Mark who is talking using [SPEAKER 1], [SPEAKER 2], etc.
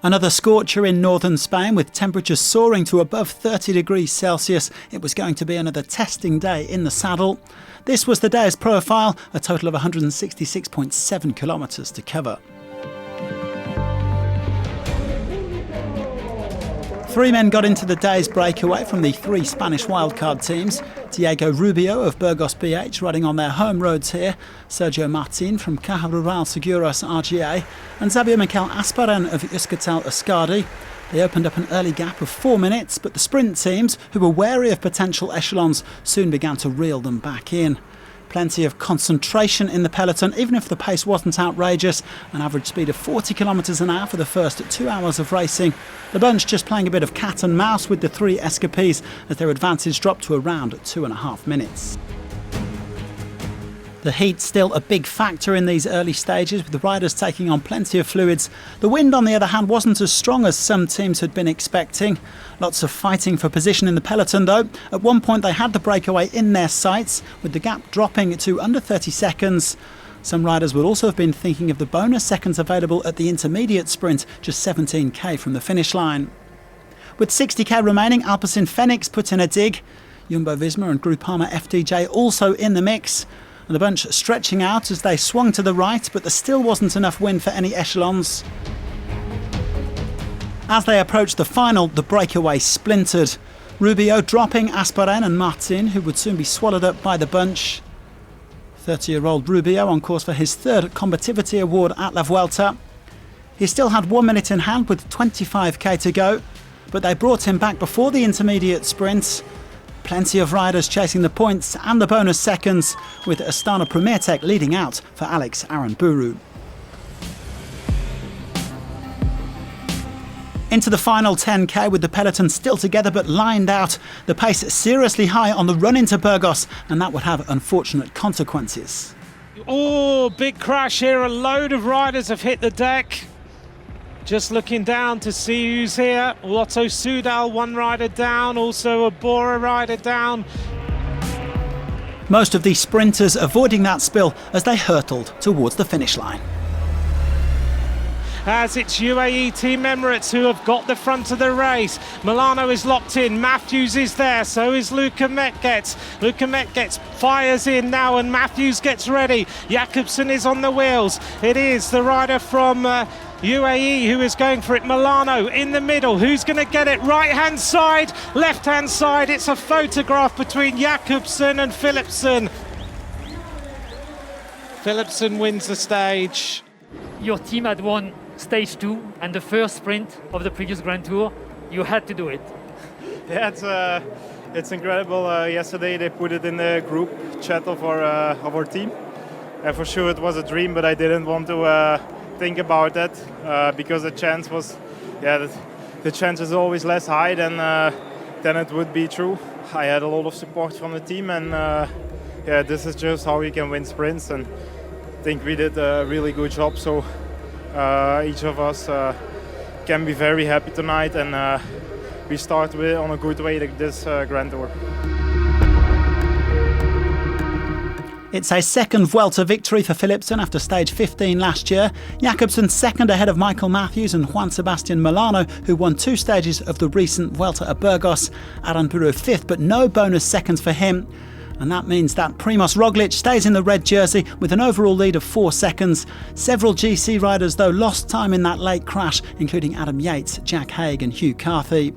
[SPEAKER 1] Another scorcher in northern Spain with temperatures soaring to above 30 degrees Celsius. It was going to be another testing day in the saddle. This was the day's profile, a total of 166.7 kilometres to cover. Three men got into the day's breakaway from the three Spanish wildcard teams. Diego Rubio of Burgos BH riding on their home roads here, Sergio Martin from Caja Rural Seguros RGA, and Xavier Miquel Asparen of Euskaltel Euskadi. They opened up an early gap of 4 minutes, but the sprint teams, who were wary of potential echelons, soon began to reel them back in. Plenty of concentration in the peloton, even if the pace wasn't outrageous. An average speed of 40 kilometres an hour for the first 2 hours of racing. The bunch just playing a bit of cat and mouse with the three escapees as their advantage dropped to around 2.5 minutes. The heat still a big factor in these early stages, with the riders taking on plenty of fluids. The wind, on the other hand, wasn't as strong as some teams had been expecting. Lots of fighting for position in the peloton, though. At one point they had the breakaway in their sights, with the gap dropping to under 30 seconds. Some riders would also have been thinking of the bonus seconds available at the intermediate sprint, just 17k from the finish line. With 60k remaining, Alpecin Fenix put in a dig. Jumbo-Visma and Groupama FDJ also in the mix. And the bunch stretching out as they swung to the right, but there still wasn't enough wind for any echelons. As they approached the final, the breakaway splintered. Rubio dropping Asparen and Martin, who would soon be swallowed up by the bunch. 30-year-old Rubio on course for his third combativity award at La Vuelta. He still had 1 minute in hand with 25k to go, but they brought him back before the intermediate sprint. Plenty of riders chasing the points and the bonus seconds, with Astana Premier Tech leading out for Alex Aranburu. Into the final 10k with the peloton still together but lined out. The pace seriously high on the run into Burgos, and that would have unfortunate consequences.
[SPEAKER 2] Oh, big crash here. A load of riders have hit the deck. Just looking down to see who's here. Lotto Soudal, one rider down, also a Bora rider down.
[SPEAKER 1] Most of the sprinters avoiding that spill as they hurtled towards the finish line.
[SPEAKER 2] As it's UAE Team Emirates who have got the front of the race. Milano is locked in, Matthews is there, so is Luca Metgetz. Luca Metgetz fires in now and Matthews gets ready. Jakobsen is on the wheels. It is the rider from UAE who is going for it. Milano in the middle. Who's going to get it? Right hand side, left hand side. It's a photograph between Jakobsen and Philipsen. Philipsen wins the stage.
[SPEAKER 3] Your team had won stage 2 and the first sprint of the previous Grand Tour. You had to do it.
[SPEAKER 4] Yeah, it's incredible. Yesterday they put it in the group chat of our team. And for sure it was a dream, but I didn't want to think about that because the chance was, the chance is always less high than it would be true. I had a lot of support from the team, and this is just how we can win sprints, and I think we did a really good job. So each of us can be very happy tonight, and we start on a good way this Grand Tour.
[SPEAKER 1] It's a second Vuelta victory for Philipsen after stage 15 last year. Jakobsen second ahead of Michael Matthews and Juan Sebastian Milano, who won 2 stages of the recent Vuelta at Burgos. Aranburu fifth, but no bonus seconds for him. And that means that Primož Roglič stays in the red jersey with an overall lead of 4 seconds. Several GC riders, though, lost time in that late crash, including Adam Yates, Jack Haig and Hugh Carthy.